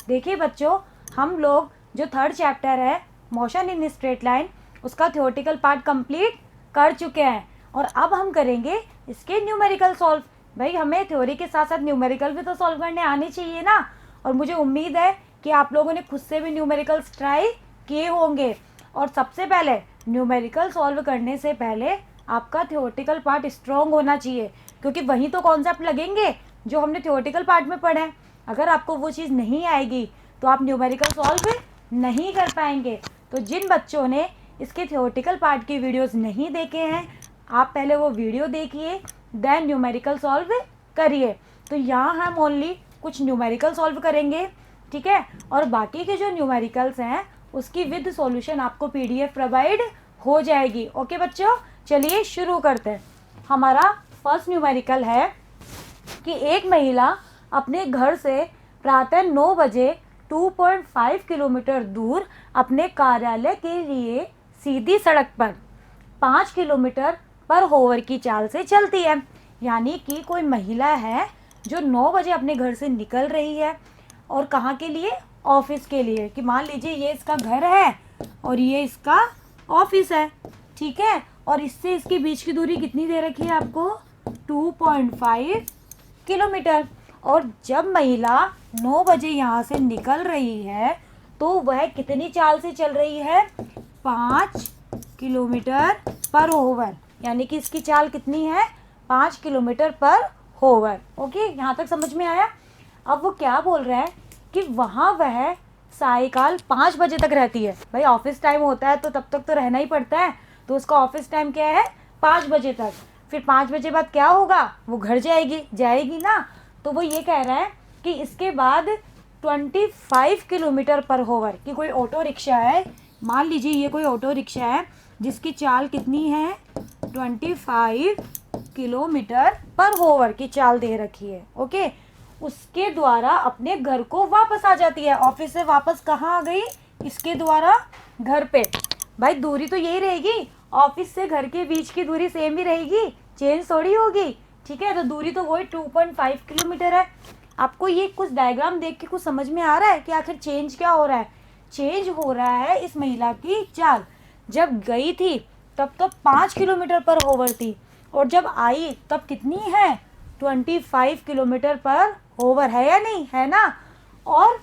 देखिए बच्चों, हम लोग जो थर्ड चैप्टर है मोशन इन स्ट्रेट लाइन, उसका थ्योरेटिकल पार्ट कंप्लीट कर चुके हैं और अब हम करेंगे इसके न्यूमेरिकल सॉल्व। भाई हमें थ्योरी के साथ साथ न्यूमेरिकल भी तो सॉल्व करने आने चाहिए ना। और मुझे उम्मीद है कि आप लोगों ने खुद से भी न्यूमेरिकल्स ट्राई किए होंगे। और सबसे पहले न्यूमेरिकल सॉल्व करने से पहले आपका थ्योरेटिकल पार्ट स्ट्रॉन्ग होना चाहिए, क्योंकि वही तो कॉन्सेप्ट लगेंगे जो हमने थ्योरेटिकल पार्ट में पढ़े हैं। अगर आपको वो चीज़ नहीं आएगी तो आप न्यूमेरिकल सॉल्व नहीं कर पाएंगे। तो जिन बच्चों ने इसके थ्योरेटिकल पार्ट की वीडियोस नहीं देखे हैं, आप पहले वो वीडियो देखिए, देन न्यूमेरिकल सॉल्व करिए। तो यहाँ हम ओनली कुछ न्यूमेरिकल सॉल्व करेंगे, ठीक है। और बाकी के जो न्यूमेरिकल्स हैं उसकी विद सॉल्यूशन आपको PDF प्रोवाइड हो जाएगी। ओके बच्चों, चलिए शुरू करते हैं। हमारा फर्स्ट न्यूमेरिकल है कि एक महिला अपने घर से प्रातः 9 बजे 2.5 किलोमीटर दूर अपने कार्यालय के लिए सीधी सड़क पर 5 किलोमीटर पर होवर की चाल से चलती है। यानी कि कोई महिला है जो 9 बजे अपने घर से निकल रही है और कहाँ के लिए, ऑफिस के लिए। कि मान लीजिए ये इसका घर है और ये इसका ऑफिस है, ठीक है। और इससे इसके बीच की दूरी कितनी दे रखी है आपको, 2.5 किलोमीटर। और जब महिला 9 बजे यहाँ से निकल रही है तो वह कितनी चाल से चल रही है, 5 किलोमीटर पर होवर। यानी कि इसकी चाल कितनी है, 5 किलोमीटर पर होवर। ओके, यहाँ तक समझ में आया। अब वो क्या बोल रहा है कि वहाँ वह सायकाल 5 बजे तक रहती है। भाई ऑफिस टाइम होता है तो तब तक तो रहना ही पड़ता है, तो उसका ऑफिस टाइम क्या है, 5 बजे तक। फिर 5 बजे बाद क्या होगा, वो घर जाएगी ना। तो वो ये कह रहा है कि इसके बाद 25 किलोमीटर पर होवर की कोई ऑटो रिक्शा है। मान लीजिए ये कोई ऑटो रिक्शा है जिसकी चाल कितनी है, 25 किलोमीटर पर होवर की चाल दे रखी है। ओके, उसके द्वारा अपने घर को वापस आ जाती है। ऑफिस से वापस कहाँ आ गई, इसके द्वारा घर पे। भाई दूरी तो यही रहेगी, ऑफिस से घर के बीच की दूरी सेम ही रहेगी, चेंज थोड़ी होगी, ठीक है। तो दूरी तो वही 2.5 किलोमीटर है। आपको ये कुछ डायग्राम देख के कुछ समझ में आ रहा है कि आखिर चेंज क्या हो रहा है। चेंज हो रहा है इस महिला की चाल। जब गई थी तब तो 5 किलोमीटर पर होवर थी और जब आई तब कितनी है, 25 किलोमीटर पर होवर है या नहीं है ना। और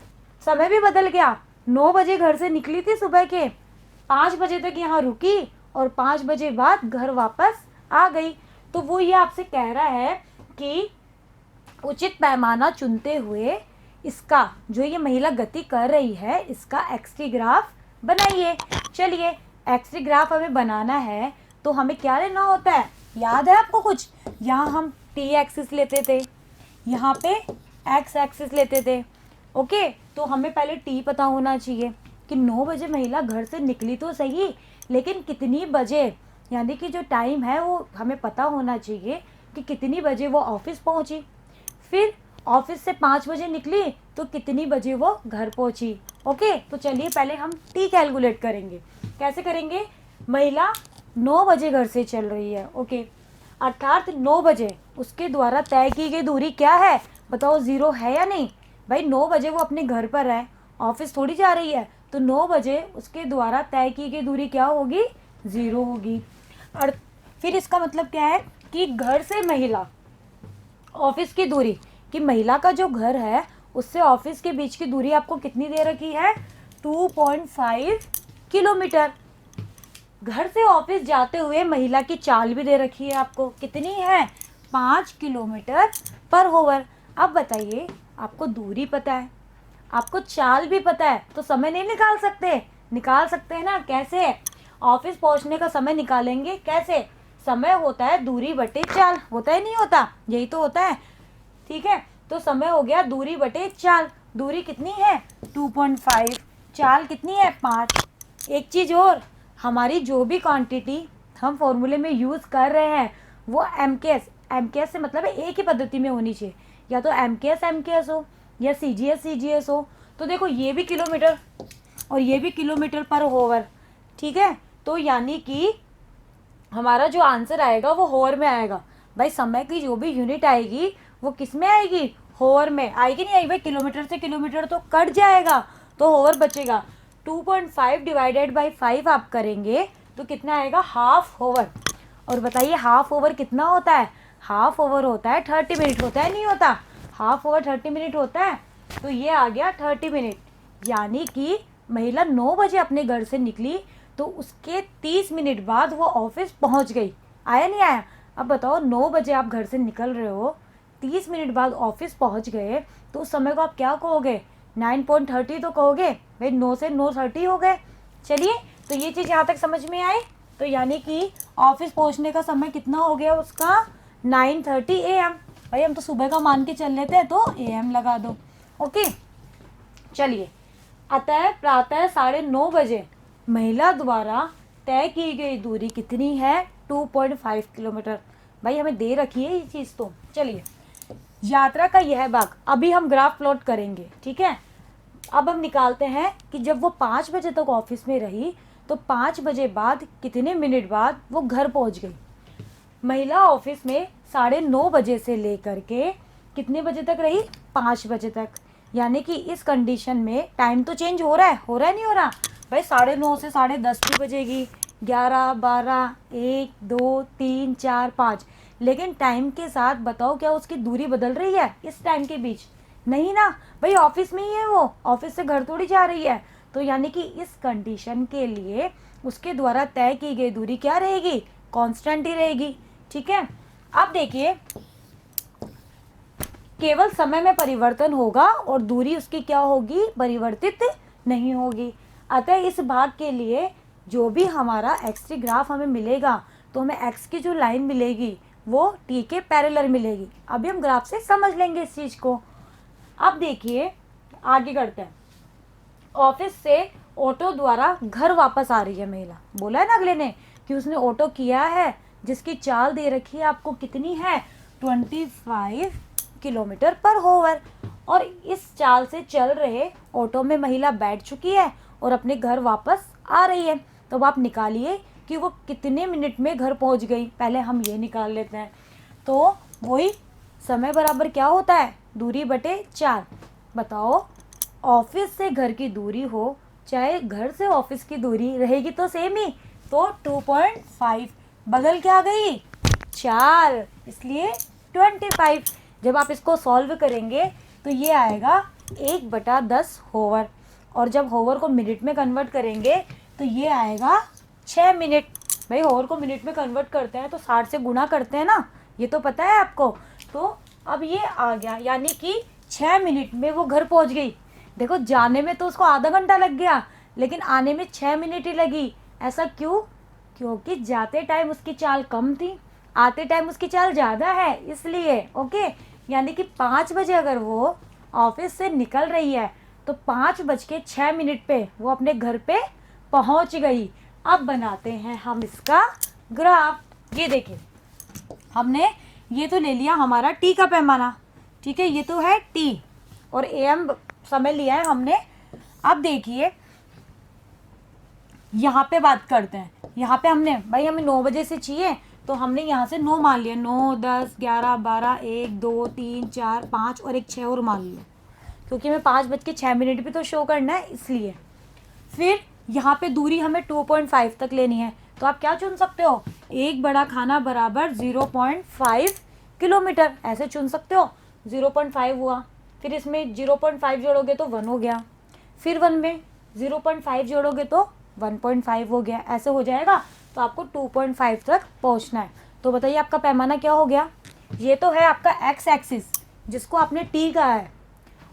समय भी बदल गया, 9 बजे घर से निकली थी सुबह के, 5 बजे तक यहाँ रुकी और 5 बजे बाद घर वापस आ गई। तो वो ये आपसे कह रहा है कि उचित पैमाना चुनते हुए इसका जो ये महिला गति कर रही है इसका एक्स-रे ग्राफ बनाइए। चलिए, एक्स-रे ग्राफ हमें बनाना है तो हमें क्या लेना होता है, याद है आपको कुछ, यहाँ हम T एक्सिस लेते थे, यहाँ पे X एक्सिस लेते थे। ओके, तो हमें पहले T पता होना चाहिए कि 9 बजे महिला घर से निकली तो सही, लेकिन कितनी बजे, यानी कि जो टाइम है वो हमें पता होना चाहिए कि कितनी बजे वो ऑफिस पहुंची। फिर ऑफिस से 5 बजे निकली तो कितनी बजे वो घर पहुंची। ओके, तो चलिए पहले हम T कैलकुलेट करेंगे। कैसे करेंगे, महिला 9 बजे घर से चल रही है, ओके, अर्थात 9 बजे उसके द्वारा तय की गई दूरी क्या है, बताओ, 0 है या नहीं। भाई 9 बजे वो अपने घर पर है, ऑफिस थोड़ी जा रही है, तो 9 बजे उसके द्वारा तय की गई दूरी क्या होगी, 0 होगी। और फिर इसका मतलब क्या है कि घर से महिला ऑफिस की दूरी, कि महिला का जो घर है उससे ऑफिस के बीच की दूरी आपको कितनी दे रखी है, 2.5 किलोमीटर। घर से ऑफिस जाते हुए महिला की चाल भी दे रखी है आपको, कितनी है, 5 किलोमीटर पर होवर। अब बताइए, आपको दूरी पता है, आपको चाल भी पता है, तो समय नहीं निकाल सकते, निकाल सकते हैं ना। कैसे, ऑफिस पहुंचने का समय निकालेंगे कैसे, समय होता है दूरी बटे चाल, होता है नहीं होता, यही तो होता है, ठीक है। तो समय हो गया दूरी बटे चाल। दूरी कितनी है, 2.5, चाल कितनी है, 5। एक चीज़ और, हमारी जो भी क्वांटिटी हम फॉर्मूले में यूज़ कर रहे हैं वो एमकेएस से मतलब एक ही पद्धति में होनी चाहिए, या तो एमकेएस हो या सीजीएस हो। तो देखो ये भी किलोमीटर और ये भी किलोमीटर पर होवर, ठीक है। तो यानी कि हमारा जो आंसर आएगा वो होवर में आएगा। भाई समय की जो भी यूनिट आएगी वो किस में आएगी, होवर में आएगी नहीं आई भाई, किलोमीटर से किलोमीटर तो कट जाएगा, तो होवर बचेगा। 2.5 डिवाइडेड बाई 5 आप करेंगे तो कितना आएगा, हाफ होवर। और बताइए हाफ ओवर कितना होता है, हाफ ओवर होता है 30 मिनट, होता है नहीं होता, हाफ ओवर 30 मिनट होता है। तो ये आ गया 30 मिनट, यानी कि महिला 9 बजे अपने घर से निकली तो उसके 30 मिनट बाद वो ऑफिस पहुंच गई। आया नहीं आया? अब बताओ 9 बजे आप घर से निकल रहे हो, 30 मिनट बाद ऑफिस पहुंच गए, तो उस समय को आप क्या कहोगे, 9.30 तो कहोगे भाई, 9 से 9:30 हो गए। चलिए, तो ये चीज़ यहाँ तक समझ में आई। तो यानी कि ऑफिस पहुंचने का समय कितना हो गया उसका, 9:30 AM। भाई हम तो सुबह का मान के चल लेते हैं, तो AM लगा दो। ओके, चलिए। अतः प्रातः 9:30 बजे महिला द्वारा तय की गई दूरी कितनी है, 2.5 किलोमीटर। भाई हमें दे रखी है ये चीज़ तो। चलिए, यात्रा का यह भाग अभी हम ग्राफ प्लॉट करेंगे, ठीक है। अब हम निकालते हैं कि जब वो 5 बजे तक ऑफिस में रही तो 5 बजे बाद कितने मिनट बाद वो घर पहुंच गई। महिला ऑफिस में 9:30 बजे से लेकर के कितने बजे तक रही, 5 बजे तक। यानी कि इस कंडीशन में टाइम तो चेंज हो रहा है नहीं हो रहा भाई, 9:30 से 10:30 भी बजेगी, 11, 12, 1, 2, 3, 4, 5। लेकिन टाइम के साथ बताओ क्या उसकी दूरी बदल रही है इस टाइम के बीच, नहीं ना भाई, ऑफिस में ही है वो, ऑफिस से घर थोड़ी जा रही है। तो यानी कि इस कंडीशन के लिए उसके द्वारा तय की गई दूरी क्या रहेगी, कांस्टेंट ही रहेगी, ठीक है। अब देखिए, केवल समय में परिवर्तन होगा और दूरी उसकी क्या होगी, परिवर्तित नहीं होगी। अतः इस भाग के लिए जो भी हमारा एक्स टी ग्राफ हमें मिलेगा, तो हमें एक्स की जो लाइन मिलेगी वो टी के पैरेलल मिलेगी। अभी हम ग्राफ से समझ लेंगे इस चीज़ को। अब देखिए, आगे करते हैं। ऑफिस से ऑटो द्वारा घर वापस आ रही है महिला, बोला है ना अगले ने कि उसने ऑटो किया है, जिसकी चाल दे रखी है आपको कितनी है, 25 किलोमीटर पर होवर। और इस चाल से चल रहे ऑटो में महिला बैठ चुकी है और अपने घर वापस आ रही है। तो अब आप निकालिए कि वो कितने मिनट में घर पहुंच गई। पहले हम ये निकाल लेते हैं। तो वही समय बराबर क्या होता है, दूरी बटे 4। बताओ, ऑफिस से घर की दूरी हो चाहे घर से ऑफिस की दूरी रहेगी तो सेम ही, तो 2.5 बदल क्या गई, 4, इसलिए 25। जब आप इसको सॉल्व करेंगे तो ये आएगा 1/10 होवर, और जब होवर को मिनट में कन्वर्ट करेंगे तो ये आएगा 6 मिनट। भाई होवर को मिनट में कन्वर्ट करते हैं तो 60 से गुणा करते हैं ना, ये तो पता है आपको। तो अब ये आ गया, यानी कि 6 मिनट में वो घर पहुंच गई। देखो, जाने में तो उसको आधा घंटा लग गया, लेकिन आने में 6 मिनट ही लगी। ऐसा क्यों, क्योंकि जाते टाइम उसकी चाल कम थी, आते टाइम उसकी चाल ज़्यादा है, इसलिए। ओके, यानी कि 5 बजे अगर वो ऑफिस से निकल रही है तो 5:06 पे वो अपने घर पे पहुंच गई। अब बनाते हैं हम इसका ग्राफ। ये देखिए, हमने ये तो ले लिया हमारा टी का पैमाना, ठीक है, ये तो है टी, और एम समय लिया है हमने। अब देखिए, यहाँ पे बात करते हैं। यहाँ पे हमने, भाई हमें 9 बजे से चाहिए तो हमने यहाँ से 9 मान लिया, 9, 10, 11, 12, 1, 2, 3, 4, 5 और एक 6 और मान लिया, क्योंकि हमें 5:06 भी तो शो करना है, इसलिए। फिर यहाँ पे दूरी हमें 2.5 तक लेनी है, तो आप क्या चुन सकते हो, एक बड़ा खाना बराबर 0.5 किलोमीटर, ऐसे चुन सकते हो। 0.5 हुआ, फिर इसमें 0.5 जोड़ोगे तो 1 हो गया, फिर 1 में 0.5 जोड़ोगे तो 1.5 हो गया, ऐसे हो जाएगा। तो आपको 2.5 तक पहुंचना है। तो बताइए आपका पैमाना क्या हो गया। ये तो है आपका एक्स एक्सिस, जिसको आपने टी कहा है,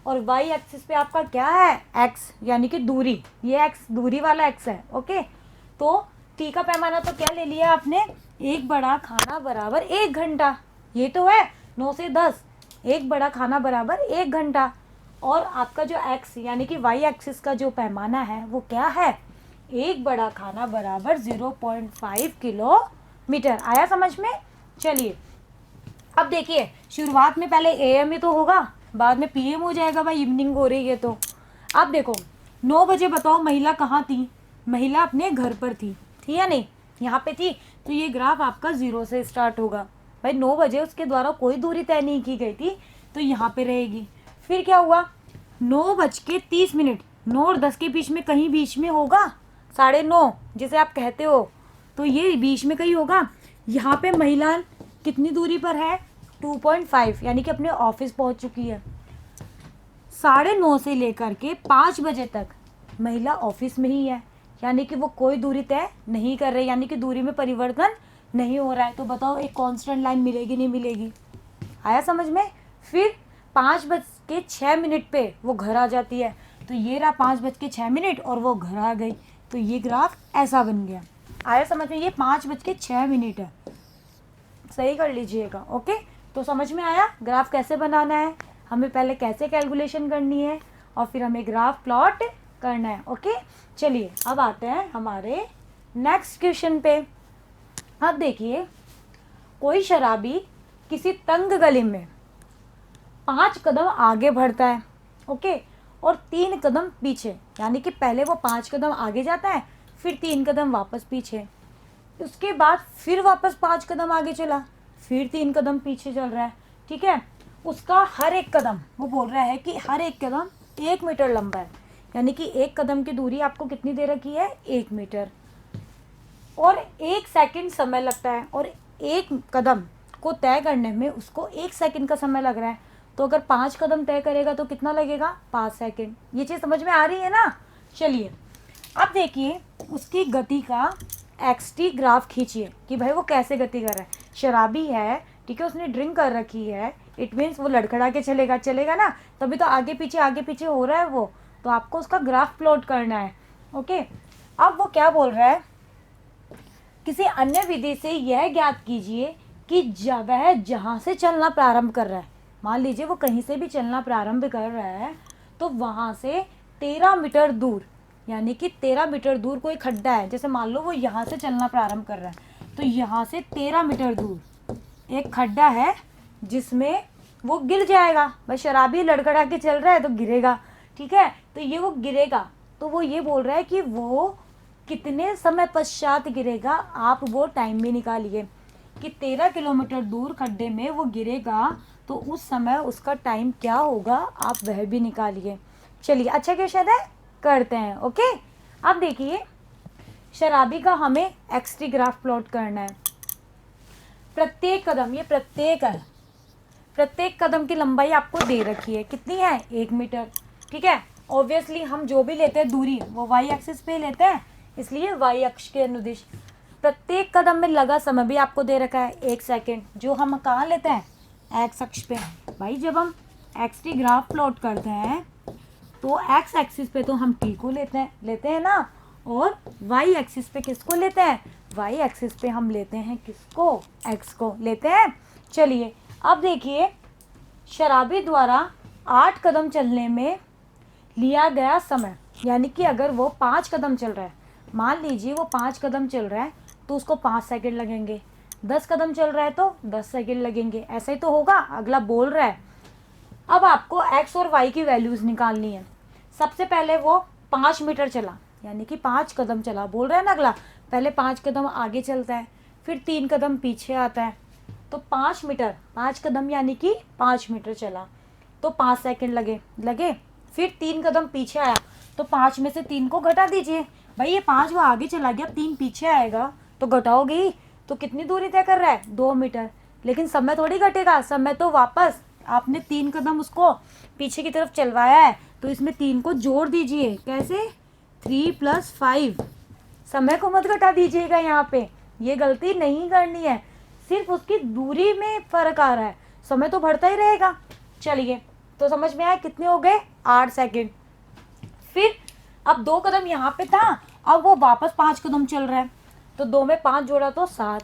और वाई एक्सिस पे आपका क्या है, एक्स, यानी कि दूरी। ये एक्स दूरी वाला एक्स है। ओके, तो टी का पैमाना तो क्या ले लिया आपने, एक बड़ा खाना बराबर 1 घंटा। ये तो है 9 से 10, एक बड़ा खाना बराबर 1 घंटा। और आपका जो एक्स यानी कि वाई एक्सिस का जो पैमाना है वो क्या है, एक बड़ा खाना बराबर 0.5 किलोमीटर। आया समझ में। चलिए, अब देखिए, शुरुआत में पहले AM ही तो होगा, बाद में PM हो जाएगा, भाई इवनिंग हो रही है तो। अब देखो, 9 बजे बताओ महिला कहाँ थी, महिला अपने घर पर थी या नहीं, यहाँ पे थी। तो ये ग्राफ आपका 0 से स्टार्ट होगा। भाई 9 बजे उसके द्वारा कोई दूरी तय नहीं की गई थी, तो यहाँ पे रहेगी। फिर क्या हुआ, 9:30, 9 और 10 के बीच में कहीं बीच में होगा 9:30 जिसे आप कहते हो, तो ये बीच में कहीं होगा। यहाँ पे महिला कितनी दूरी पर है, 2.5, यानी कि अपने ऑफिस पहुँच चुकी है। 9:30 से लेकर के 5 बजे तक महिला ऑफिस में ही है, यानी कि वो कोई दूरी तय नहीं कर रही, यानी कि दूरी में परिवर्तन नहीं हो रहा है। तो बताओ एक कांस्टेंट लाइन मिलेगी नहीं मिलेगी, आया समझ में। फिर 5:06 पे वो घर आ जाती है, तो ये रहा 5:06 और वो घर आ गई, तो ये ग्राफ ऐसा बन गया। आया समझ में, ये 5:06 है, सही कर लीजिएगा। ओके, तो समझ में आया ग्राफ कैसे बनाना है, हमें पहले कैसे कैलकुलेशन करनी है और फिर हमें ग्राफ प्लॉट करना है। ओके, चलिए अब आते हैं हमारे नेक्स्ट क्वेश्चन पे। अब देखिए, कोई शराबी किसी तंग गली में 5 कदम आगे बढ़ता है, ओके, और 3 कदम पीछे, यानी कि पहले वो 5 कदम आगे जाता है, फिर 3 कदम वापस पीछे, उसके बाद फिर वापस 5 कदम आगे चला, फिर 3 कदम पीछे चल रहा है, ठीक है। उसका हर एक कदम, वो बोल रहा है कि हर एक कदम 1 मीटर लंबा है, यानी कि एक कदम की दूरी आपको कितनी दे रखी है, 1 मीटर, और 1 सेकंड समय लगता है, और एक कदम को तय करने में उसको 1 सेकंड का समय लग रहा है। तो अगर 5 कदम तय करेगा तो कितना लगेगा, 5 सेकंड। ये चीज़ समझ में आ रही है ना। चलिए अब देखिए उसकी गति का XT ग्राफ खींचिए कि भाई वो कैसे गति कर रहा है। शराबी है, ठीक है, उसने ड्रिंक कर रखी है, इट मीन्स वो लड़खड़ा के चलेगा ना, तभी तो आगे पीछे हो रहा है वो, तो आपको उसका ग्राफ प्लॉट करना है। ओके, अब वो क्या बोल रहा है, किसी अन्य विधि से यह ज्ञात कीजिए कि वह जहाँ से चलना प्रारंभ कर रहा है, मान लीजिए वो कहीं से भी चलना प्रारंभ कर रहा है, तो वहाँ से 13 मीटर दूर, यानी कि 13 मीटर दूर कोई खड्डा है, जैसे मान लो वो यहाँ से चलना प्रारंभ कर रहा है, तो यहाँ से 13 मीटर दूर एक खड्डा है जिसमें वो गिर जाएगा। भाई शराबी लड़खड़ा के चल रहा है तो गिरेगा, ठीक है, तो ये वो गिरेगा, तो वो ये बोल रहा है कि वो कितने समय पश्चात गिरेगा, आप वो टाइम भी निकालिए कि 13 किलोमीटर दूर खड्डे में वो गिरेगा, तो उस समय उसका टाइम क्या होगा, आप वह भी निकालिए। चलिए अच्छा क्वेश्चन है, करते हैं। ओके, अब देखिए शराबी का हमें XT ग्राफ प्लॉट करना है। प्रत्येक कदम, ये प्रत्येक है, प्रत्येक कदम की लंबाई आपको दे रखी है, कितनी है, 1 मीटर, ठीक है। ऑब्वियसली हम जो भी लेते हैं दूरी वो Y एक्सिस पे लेते हैं, इसलिए Y अक्ष के अनुदिश। प्रत्येक कदम में लगा समय भी आपको दे रखा है 1 सेकेंड, जो हम कहाँ लेते हैं, X अक्ष पे। भाई जब हम XT ग्राफ प्लॉट करते हैं तो X एक्सिस पे तो हम T को लेते हैं ना, और Y एक्सिस पे किसको लेते हैं, Y एक्सिस पे हम लेते हैं किसको, X को लेते हैं। चलिए अब देखिए, शराबी द्वारा 8 कदम चलने में लिया गया समय, यानी कि अगर वो 5 कदम चल रहा है, मान लीजिए वो 5 कदम चल रहा है तो उसको 5 सेकंड लगेंगे, 10 कदम चल रहा है तो 10 सेकंड लगेंगे, ऐसा ही तो होगा, अगला बोल रहा है। अब आपको X और Y की वैल्यूज़ निकालनी है। सबसे पहले वो 5 मीटर चला, यानी कि 5 कदम चला, बोल रहा है ना अगला, पहले 5 कदम आगे चलता है, फिर 3 कदम पीछे आता है, तो 5 मीटर, 5 कदम यानी कि 5 मीटर चला, तो 5 सेकंड लगे। फिर 3 कदम पीछे आया, तो 5 में से 3 को घटा दीजिए। भाई ये 5 वो आगे चला गया, 3 पीछे आएगा तो घटाओगे ही, तो कितनी दूरी तय कर रहा है, 2 मीटर। लेकिन समय थोड़ी घटेगा, समय तो वापस आपने 3 कदम उसको पीछे की तरफ चलवाया है, तो इसमें 3 को जोड़ दीजिए, कैसे, 3 + 5, समय को मत घटा दीजिएगा, यहाँ पे ये गलती नहीं करनी है, सिर्फ उसकी दूरी में फर्क आ रहा है, समय तो बढ़ता ही रहेगा। चलिए तो समझ में आया, कितने हो गए, 8 सेकंड। फिर अब 2 कदम यहाँ पे था, अब वो वापस 5 कदम चल रहा है, तो 2 में 5 जोड़ा तो 7,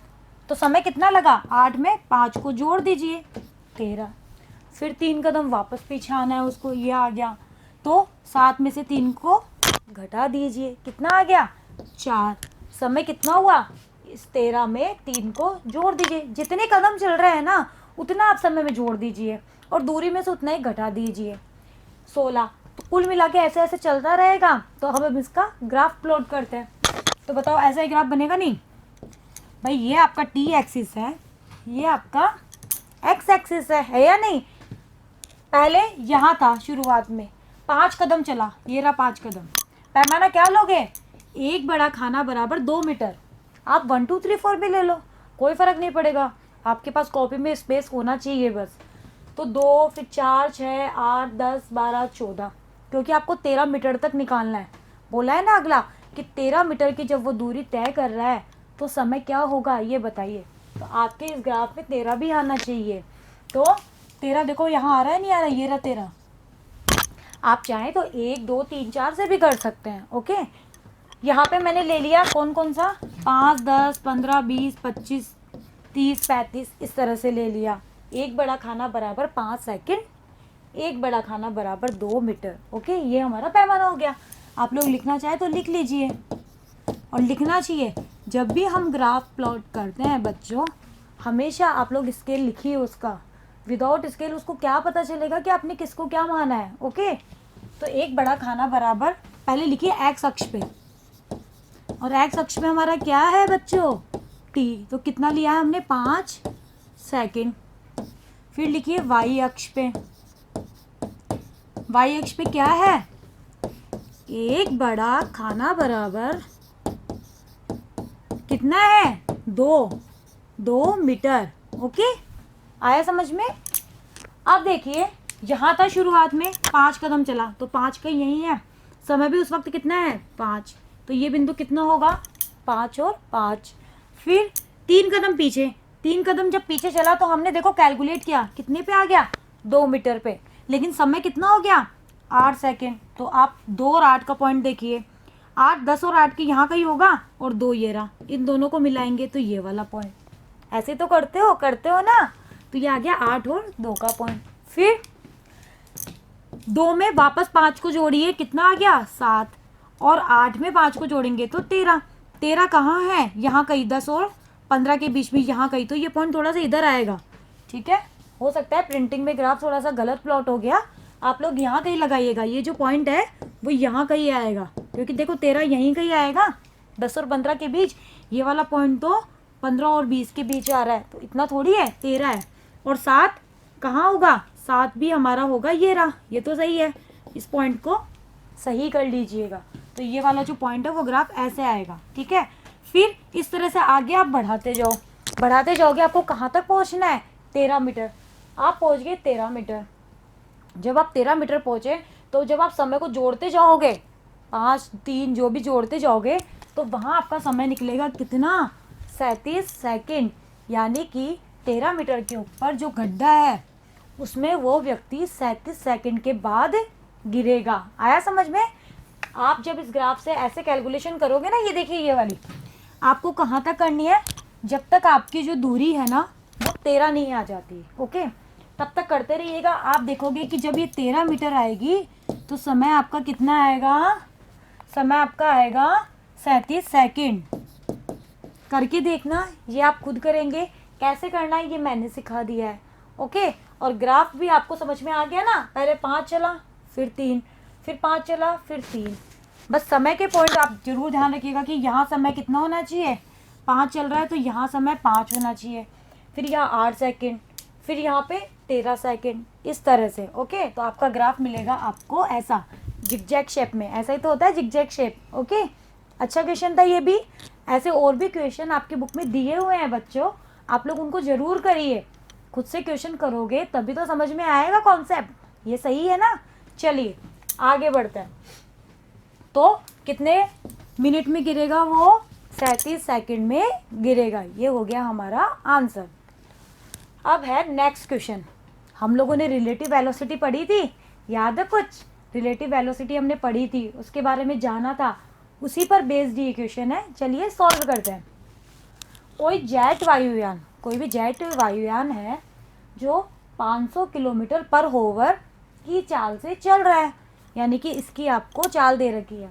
तो समय कितना लगा, 8 में 5 को जोड़ दीजिए, 13। फिर 3 कदम वापस पीछे आना है उसको, ये आ गया, तो 7 में से 3 को घटा दीजिए, कितना आ गया, 4। समय कितना हुआ, इस 13 में 3 को जोड़ दीजिए, जितने कदम चल रहे हैं ना उतना आप समय में जोड़ दीजिए, और दूरी में से उतना ही घटा दीजिए, 16। तो कुल मिला के ऐसे ऐसे चलता रहेगा। तो हम इसका ग्राफ प्लॉट करते हैं, तो बताओ ऐसा ही ग्राफ बनेगा नहीं। भाई ये आपका T एक्सिस है, ये आपका X एक्सिस है या नहीं, पहले यहाँ था शुरुआत में, 5 कदम चला, ये रहा 5 कदम। पैमाना क्या लोगे, एक बड़ा खाना बराबर 2 मीटर। आप 1 2 3 4 भी ले लो, कोई फ़र्क नहीं पड़ेगा, आपके पास कॉपी में स्पेस होना चाहिए बस। तो 2, फिर 4, 6, 8, 10, 12, 14, क्योंकि आपको 13 मीटर तक निकालना है। बोला है ना अगला कि 13 मीटर की जब वो दूरी तय कर रहा है तो समय क्या होगा ये बताइए। तो आपके इस ग्राफ में 13 भी आना चाहिए। तो 13 देखो यहाँ आ रहा है, नहीं आ रहा, ये रहा 13। आप चाहें तो 1 2 3 4 से भी कर सकते हैं। ओके, यहाँ पे मैंने ले लिया कौन कौन सा, 5, 10, 15, 20, 25, 30, 35, इस तरह से ले लिया। एक बड़ा खाना बराबर 5 सेकंड, एक बड़ा खाना बराबर 2 मीटर। ओके, ये हमारा पैमाना हो गया। आप लोग लिखना चाहे तो लिख लीजिए, और लिखना चाहिए जब भी हम ग्राफ प्लॉट करते हैं बच्चों, हमेशा आप लोग स्केल लिखिए उसका। विदाउट स्केल उसको क्या पता चलेगा कि आपने किसको क्या माना है। ओके, तो एक बड़ा खाना बराबर, पहले लिखिए एक्स अक्ष पे, और एक्स अक्ष पे हमारा क्या है बच्चों, टी। तो कितना लिया है हमने, 5 सेकंड। फिर लिखिए वाई अक्ष पे, वाई अक्ष पे क्या है, एक बड़ा खाना बराबर कितना है, 2 मीटर। ओके, आया समझ में। अब देखिए यहाँ था शुरुआत में 5 कदम चला, तो 5 का यही है, समय भी उस वक्त कितना है, 5। तो ये बिंदु कितना होगा, 5 और 5। फिर 3 कदम पीछे, 3 कदम जब पीछे चला तो हमने देखो कैलकुलेट किया, कितने पे आ गया, 2 मीटर पे। लेकिन समय कितना हो गया, 8 सेकेंड। तो आप 2 और 8 का पॉइंट देखिए, 8, 10 और 8 की यहाँ का ही होगा, और 2 ये रहा, इन दोनों को मिलाएंगे तो ये वाला पॉइंट। ऐसे तो करते हो ना। तो ये आ गया 8 और 2 का पॉइंट। फिर 2 में वापस 5 को जोड़िए, कितना आ गया, 7, और 8 में 5 को जोड़ेंगे तो 13। 13 कहाँ है, यहाँ कहीं, 10 और 15 के बीच में यहाँ कहीं। तो ये पॉइंट थोड़ा सा इधर आएगा, ठीक है। हो सकता है प्रिंटिंग में ग्राफ थोड़ा सा गलत प्लॉट हो गया, आप लोग यहाँ कहीं लगाइएगा, ये जो पॉइंट है वो यहाँ कहीं आएगा, क्योंकि देखो 13 यहीं कहीं आएगा, 10 और 15 के बीच। ये वाला पॉइंट तो 15 और 20 के बीच आ रहा है, तो इतना थोड़ी है, 13 है। और 7 कहाँ होगा, 7 भी हमारा होगा, ये रहा, ये तो सही है। इस पॉइंट को सही कर लीजिएगा। तो ये वाला जो पॉइंट है वो ग्राफ ऐसे आएगा, ठीक है। फिर इस तरह से आगे आप बढ़ाते जाओगे, आपको कहाँ तक पहुँचना है, 13 मीटर। आप पहुँच गए 13 मीटर। जब आप 13 मीटर पहुँचे तो जब आप समय को जोड़ते जाओगे, 5, 3 जो भी जोड़ते जाओगे, तो वहाँ आपका समय निकलेगा कितना, 37 सेकेंड। यानी कि 13 मीटर के ऊपर जो गड्ढा है उसमें वो व्यक्ति 37 सेकेंड के बाद गिरेगा। आया समझ में। आप जब इस ग्राफ से ऐसे कैलकुलेशन करोगे ना, ये देखिए ये वाली आपको कहाँ तक करनी है, जब तक आपकी जो दूरी है ना वो 13 नहीं आ जाती। ओके, तब तक करते रहिएगा। आप देखोगे कि जब ये 13 मीटर आएगी तो समय आपका कितना आएगा, समय आपका आएगा 37 सेकेंड। करके देखना, ये आप खुद करेंगे, कैसे करना है ये मैंने सिखा दिया है। ओके, और ग्राफ भी आपको समझ में आ गया ना। पहले 5 चला, फिर 3, फिर 5 चला, फिर 3। बस समय के पॉइंट आप जरूर ध्यान रखिएगा कि यहाँ समय कितना होना चाहिए, 5 चल रहा है तो यहाँ समय 5 होना चाहिए, फिर यहाँ 8 सेकेंड, फिर यहाँ पे 13 सेकेंड, इस तरह से। ओके, तो आपका ग्राफ मिलेगा आपको ऐसा, जिगजैग शेप में। ऐसा ही तो होता है जिगजैग शेप। ओके, अच्छा क्वेश्चन था ये भी। ऐसे और भी क्वेश्चन आपके बुक में दिए हुए हैं बच्चों, आप लोग उनको जरूर करिए। खुद से क्वेश्चन करोगे तभी तो समझ में आएगा कॉन्सेप्ट। ये सही है ना। चलिए आगे बढ़ते हैं। तो कितने मिनट में गिरेगा वो, 37 सेकंड में गिरेगा। ये हो गया हमारा आंसर। अब है नेक्स्ट क्वेश्चन। हम लोगों ने रिलेटिव वेलोसिटी पढ़ी थी, याद है कुछ, रिलेटिव वेलोसिटी हमने पढ़ी थी, उसके बारे में जाना था, उसी पर बेस्ड ये क्वेश्चन है। चलिए सॉल्व करते हैं। कोई जेट वायुयान, कोई भी जेट वायुयान है जो 500 किलोमीटर पर होवर की चाल से चल रहा है, यानी कि इसकी आपको चाल दे रखी है,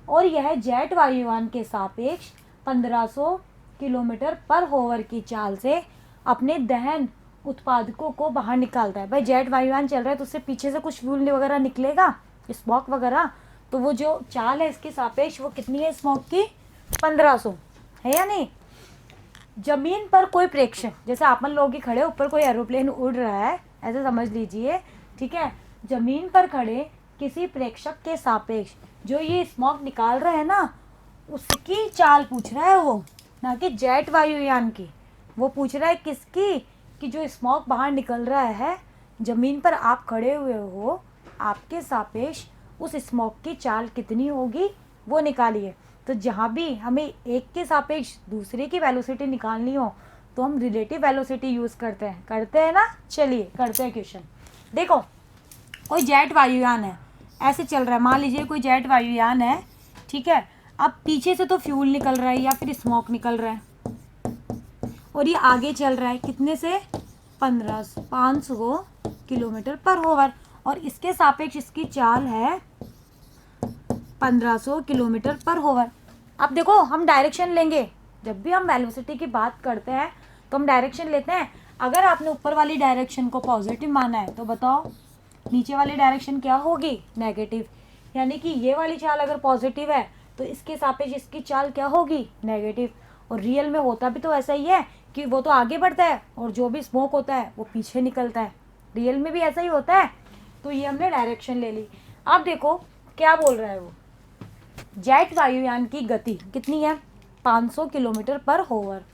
और यह जेट वायुयान के सापेक्ष 1500 किलोमीटर पर होवर की चाल से अपने दहन उत्पादकों को बाहर निकालता है। भाई जेट वायुयान चल रहा है तो उससे पीछे से कुछ फ्यूल वगैरह निकलेगा, स्मोक वगैरह, तो वो जो चाल है इसके सापेक्ष वो कितनी है स्मोक की, 1500 है या नहीं। जमीन पर कोई प्रेक्षक, जैसे अपन लोग ही खड़े ऊपर कोई एरोप्लेन उड़ रहा है, ऐसे समझ लीजिए, ठीक है, जमीन पर खड़े किसी प्रेक्षक के सापेक्ष जो ये स्मोक निकाल रहा है ना, उसकी चाल पूछ रहा है वो, ना कि जेट वायुयान की। वो पूछ रहा है किसकी, कि जो स्मोक बाहर निकल रहा है, जमीन पर आप खड़े हुए हो, आपके सापेक्ष उस स्मोक की चाल कितनी होगी वो निकालिए। तो जहाँ भी हमें एक के सापेक्ष दूसरे की वेलोसिटी निकालनी हो तो हम रिलेटिव वेलोसिटी यूज़ करते हैं ना। चलिए करते हैं क्वेश्चन। देखो, कोई जेट वायुयान है, ऐसे चल रहा है, मान लीजिए कोई जेट वायुयान है, ठीक है। अब पीछे से तो फ्यूल निकल रहा है या फिर स्मोक निकल रहा है, और ये आगे चल रहा है कितने से, 500 किलोमीटर पर होवर, और इसके सापेक्ष इसकी चाल है 1500 किलोमीटर पर होवर। अब देखो, हम डायरेक्शन लेंगे, जब भी हम वेलोसिटी की बात करते हैं तो हम डायरेक्शन लेते हैं। अगर आपने ऊपर वाली डायरेक्शन को पॉजिटिव माना है तो बताओ नीचे वाली डायरेक्शन क्या होगी, नेगेटिव। यानी कि ये वाली चाल अगर पॉजिटिव है तो इसके सापेक्ष इसकी चाल क्या होगी, नेगेटिव। और रियल में होता भी तो ऐसा ही है कि वो तो आगे बढ़ता है और जो भी स्मोक होता है वो पीछे निकलता है, रियल में भी ऐसा ही होता है। तो ये हमने डायरेक्शन ले ली। अब देखो क्या बोल रहा है वो, जेट वायुयान की गति कितनी है, 500 किलोमीटर पर होवर।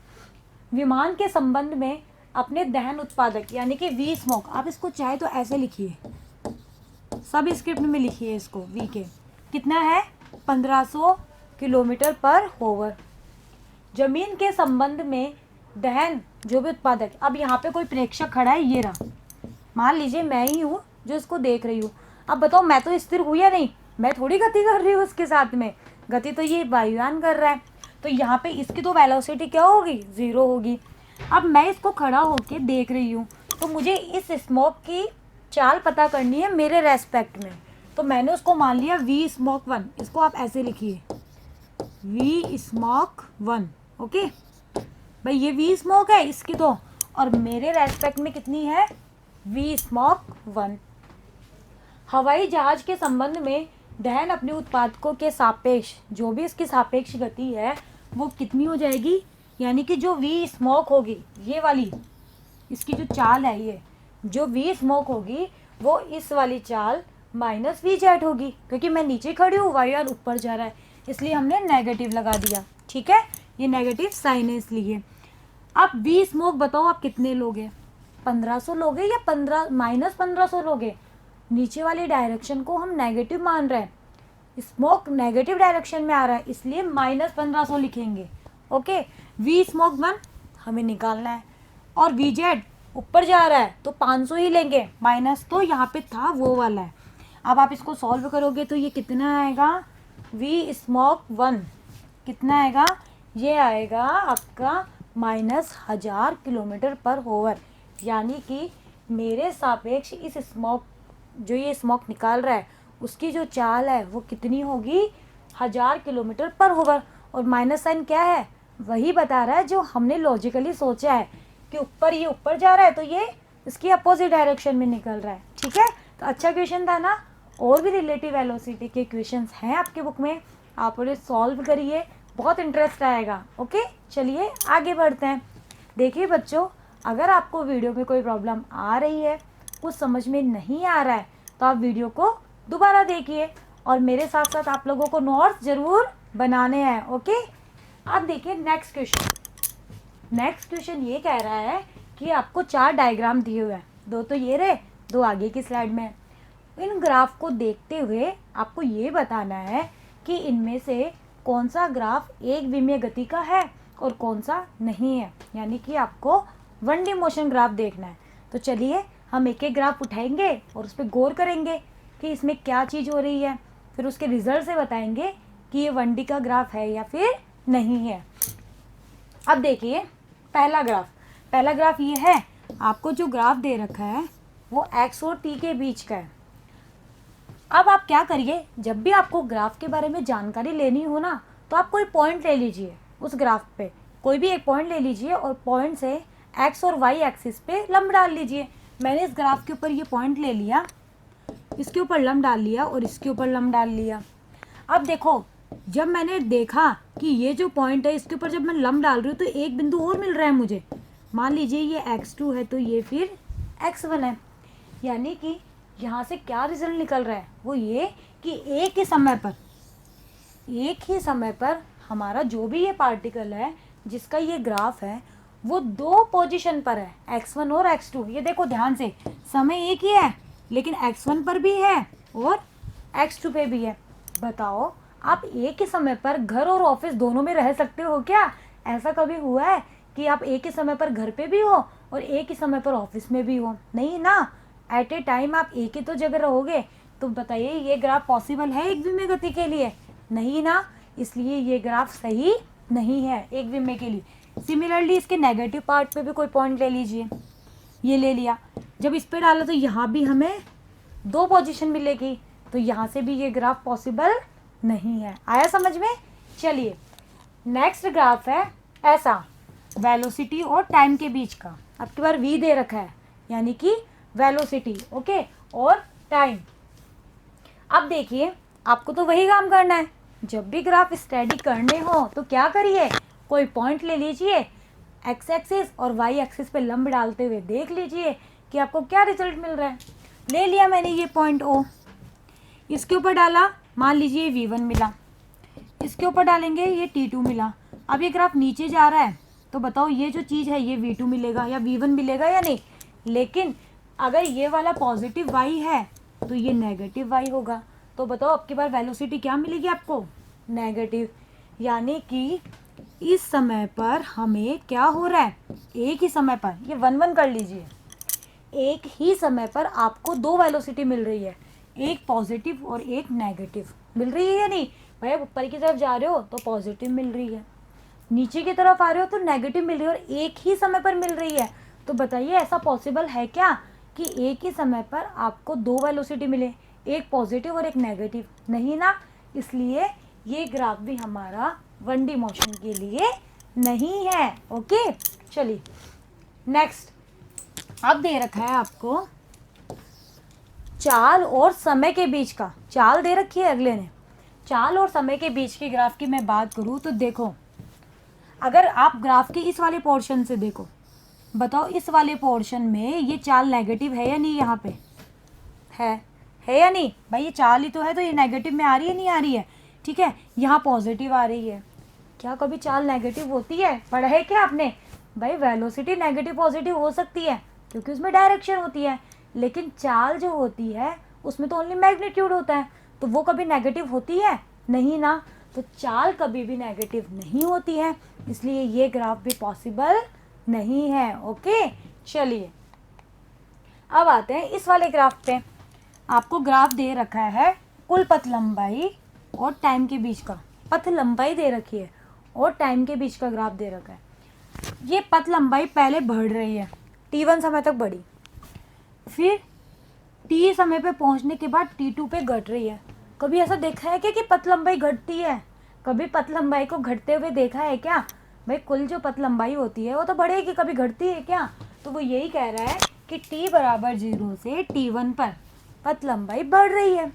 विमान के संबंध में अपने दहन उत्पादक यानी कि वी स्मोक, आप इसको चाहे तो ऐसे लिखिए, सब स्क्रिप्ट में लिखिए इसको, वी के कितना है, 1500 किलोमीटर पर होवर। जमीन के संबंध में दहन जो भी उत्पादक, अब यहाँ पे कोई प्रेक्षक खड़ा है, ये रहा, मान लीजिए मैं ही हूँ जो इसको देख रही हूँ। अब बताओ मैं तो स्थिर हुई या नहीं, मैं थोड़ी गति कर रही हूँ उसके साथ में, गति तो ये वायुयान कर रहा है। तो यहाँ पे इसकी तो वेलोसिटी क्या होगी, 0 होगी। अब मैं इसको खड़ा होके देख रही हूँ, तो मुझे इस स्मोक की चाल पता करनी है मेरे रेस्पेक्ट में। तो मैंने उसको मान लिया वी स्मोक 1, इसको आप ऐसे लिखिए, वी स्मोक 1। ओके भाई, ये वी स्मोक है इसकी तो, और मेरे रेस्पेक्ट में कितनी है, वी स्मोक 1। हवाई जहाज के संबंध में दहन अपने उत्पादकों के सापेक्ष जो भी इसकी सापेक्ष गति है वो कितनी हो जाएगी, यानी कि जो वी स्मोक होगी, ये वाली इसकी जो चाल है, ये जो वी स्मोक होगी वो इस वाली चाल माइनस वी जेट होगी, क्योंकि मैं नीचे खड़ी हूँ, वायुयान ऊपर जा रहा है, इसलिए हमने नेगेटिव लगा दिया। ठीक है, ये नेगेटिव साइन है इसलिए। अब वी स्मोक बताओ आप कितने लोगे, 1500 लोगे या -1500 लोगे। नीचे वाली डायरेक्शन को हम नेगेटिव मान रहे हैं, स्मोक नेगेटिव डायरेक्शन में आ रहा है, इसलिए -1500 लिखेंगे। ओके, वी स्मोक 1 हमें निकालना है, और वी जेड ऊपर जा रहा है तो 500 ही लेंगे, माइनस तो यहाँ पे था वो वाला है। अब आप इसको सॉल्व करोगे तो ये कितना आएगा, वी स्मोक 1 कितना आएगा, ये आएगा आपका -1000 किलोमीटर पर होवर। यानी कि मेरे सापेक्ष इस स्मोक, जो ये स्मोक निकाल रहा है उसकी जो चाल है वो कितनी होगी, 1000 किलोमीटर पर होवर। और माइनस साइन क्या है, वही बता रहा है जो हमने लॉजिकली सोचा है कि ऊपर ये ऊपर जा रहा है तो ये इसकी अपोजिट डायरेक्शन में निकल रहा है। ठीक है, तो अच्छा क्वेश्चन था ना। और भी रिलेटिव वेलोसिटी के क्वेश्चंस हैं आपके बुक में, आप उन्हें सॉल्व करिए, बहुत इंटरेस्ट आएगा। ओके, चलिए आगे बढ़ते हैं। देखिए बच्चों, अगर आपको वीडियो में कोई प्रॉब्लम आ रही है, कुछ समझ में नहीं आ रहा है, तो आप वीडियो को दोबारा देखिए और मेरे साथ साथ आप लोगों को नोट्स ज़रूर बनाने हैं। ओके, अब देखिए नेक्स्ट क्वेश्चन। नेक्स्ट क्वेश्चन ये कह रहा है कि आपको 4 डायग्राम दिए हुए हैं, 2 तो ये रहे, 2 आगे की स्लाइड में। इन ग्राफ को देखते हुए आपको ये बताना है कि इनमें से कौन सा ग्राफ एक विमीय गति का है और कौन सा नहीं है। यानी कि आपको 1D मोशन ग्राफ देखना है। तो चलिए हम एक एक ग्राफ उठाएंगे और उस पर गौर करेंगे कि इसमें क्या चीज़ हो रही है, फिर उसके रिजल्ट से बताएंगे कि ये 1D का ग्राफ है या फिर नहीं है। अब देखिए पहला ग्राफ ये है, आपको जो ग्राफ दे रखा है वो x और t के बीच का है। अब आप क्या करिए, जब भी आपको ग्राफ के बारे में जानकारी लेनी हो ना, तो आप कोई पॉइंट ले लीजिए, उस ग्राफ पे कोई भी एक पॉइंट ले लीजिए और पॉइंट से x और y एक्सिस पे लंब डाल लीजिए। मैंने इस ग्राफ के ऊपर ये पॉइंट ले लिया, इसके ऊपर लंब डाल लिया और इसके ऊपर लंब डाल लिया। अब देखो, जब मैंने देखा कि ये जो पॉइंट है इसके ऊपर जब मैं लंब डाल रही हूँ तो एक बिंदु और मिल रहा है मुझे। मान लीजिए ये x2 है तो ये फिर x1 है। यानी कि यहाँ से क्या रिजल्ट निकल रहा है, वो ये कि एक ही समय पर हमारा जो भी ये पार्टिकल है जिसका ये ग्राफ है वो दो पोजीशन पर है, x1 और x2। ये देखो ध्यान से, समय एक ही है लेकिन x1 पर भी है और x2 पे भी है। बताओ आप एक ही समय पर घर और ऑफिस दोनों में रह सकते हो क्या? ऐसा कभी हुआ है कि आप एक ही समय पर घर पे भी हो और एक ही समय पर ऑफिस में भी हो? नहीं ना, एट ए टाइम आप एक ही तो जगह रहोगे। तो बताइए ये ग्राफ पॉसिबल है एक विमीय गति के लिए? नहीं ना, इसलिए ये ग्राफ सही नहीं है एक विमीय के लिए। सिमिलरली इसके नेगेटिव पार्ट पे भी कोई पॉइंट ले लीजिए, ये ले लिया, जब इस पे डाला तो यहाँ भी हमें दो पोजीशन मिलेगी, तो यहाँ से भी ये ग्राफ पॉसिबल नहीं है। आया समझ में? चलिए नेक्स्ट ग्राफ है ऐसा, वेलोसिटी और टाइम के बीच का। आपके बार v दे रखा है यानी कि वेलोसिटी, ओके, और टाइम। अब देखिए आपको तो वही काम करना है, जब भी ग्राफ स्टडी करने हो तो क्या करिए, कोई पॉइंट ले लीजिए एक्स एक्सिस और वाई एक्सिस पे लंब डालते हुए देख लीजिए कि आपको क्या रिजल्ट मिल रहा है। ले लिया मैंने ये पॉइंट ओ, इसके ऊपर डाला, मान लीजिए v1 मिला, इसके ऊपर डालेंगे ये t2 मिला। अब ये ग्राफ नीचे जा रहा है तो बताओ ये जो चीज़ है ये v2 मिलेगा या v1 मिलेगा या नहीं? लेकिन अगर ये वाला पॉजिटिव y है तो ये नेगेटिव y होगा। तो बताओ अब की बार वेलोसिटी क्या मिलेगी आपको? नेगेटिव। यानी कि इस समय पर हमें क्या हो रहा है, एक ही समय पर, ये 1-1 कर लीजिए, एक ही समय पर आपको दो वेलोसिटी मिल रही है, एक पॉजिटिव और एक नेगेटिव मिल रही है या नहीं? भाई ऊपर की तरफ जा रहे हो तो पॉजिटिव मिल रही है, नीचे की तरफ आ रहे हो तो नेगेटिव मिल रही है, और एक ही समय पर मिल रही है। तो बताइए ऐसा पॉसिबल है क्या कि एक ही समय पर आपको दो वेलोसिटी मिले, एक पॉजिटिव और एक नेगेटिव? नहीं ना, इसलिए ये ग्राफ भी हमारा 1D मोशन के लिए नहीं है। ओके चलिए नेक्स्ट, अब दे रखा है आपको चाल और समय के बीच का, चाल दे रखी है अगले ने, चाल और समय के बीच के ग्राफ की मैं बात करूँ तो देखो, अगर आप ग्राफ के इस वाले पोर्शन से देखो, बताओ इस वाले पोर्शन में ये चाल नेगेटिव है या नहीं? यहाँ पे है या नहीं? भाई ये चाल ही तो है, तो ये नेगेटिव में आ रही है नहीं आ रही है? ठीक है, यहाँ पॉजिटिव आ रही है। क्या कभी चाल नेगेटिव होती है? पढ़ा है क्या आपने? भाई वेलोसिटी नेगेटिव पॉजिटिव हो सकती है क्योंकि उसमें डायरेक्शन होती है, लेकिन चाल जो होती है उसमें तो ओनली मैग्नीट्यूड होता है, तो वो कभी नेगेटिव होती है? नहीं ना, तो चाल कभी भी नेगेटिव नहीं होती है, इसलिए ये ग्राफ भी पॉसिबल नहीं है। ओके चलिए अब आते हैं इस वाले ग्राफ पे। आपको ग्राफ दे रखा है कुल पथ लंबाई और टाइम के बीच का, पथ लंबाई दे रखी है और टाइम के बीच का ग्राफ दे रखा है। ये पथ लंबाई पहले बढ़ रही है, t1 समय तक बढ़ी, फिर t समय पे पहुंचने के बाद t2 पे घट रही है। कभी ऐसा देखा है क्या कि पथ लंबाई घटती है? कभी पथ लंबाई को घटते हुए देखा है क्या? भाई कुल जो पथ लंबाई होती है वो तो बढ़ेगी, कभी घटती है क्या? तो वो यही कह रहा है कि t बराबर 0 से t1 पर पथ लंबाई बढ़ रही है,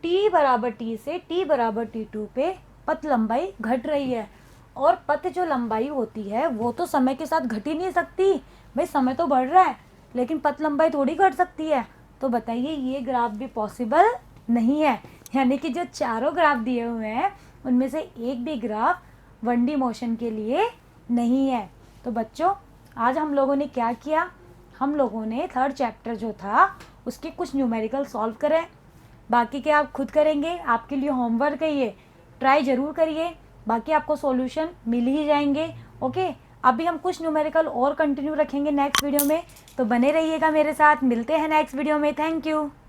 t बराबर t से t बराबर t2 पे पथ लंबाई घट रही है। और पथ जो लंबाई होती है वो तो समय के साथ घट ही नहीं सकती, भाई समय तो बढ़ रहा है लेकिन पथ लंबाई थोड़ी घट सकती है। तो बताइए ये ग्राफ भी पॉसिबल नहीं है, यानी कि जो चारों ग्राफ दिए हुए हैं उनमें से एक भी ग्राफ 1D मोशन के लिए नहीं है। तो बच्चों आज हम लोगों ने क्या किया, हम लोगों ने थर्ड चैप्टर जो था उसके कुछ न्यूमेरिकल सॉल्व करें, बाकी के आप खुद करेंगे, आपके लिए होमवर्क है ये, ट्राई ज़रूर करिए, बाकी आपको सॉल्यूशन मिल ही जाएंगे। ओके अभी हम कुछ न्यूमेरिकल और कंटिन्यू रखेंगे नेक्स्ट वीडियो में, तो बने रहिएगा मेरे साथ, मिलते हैं नेक्स्ट वीडियो में। Thank you.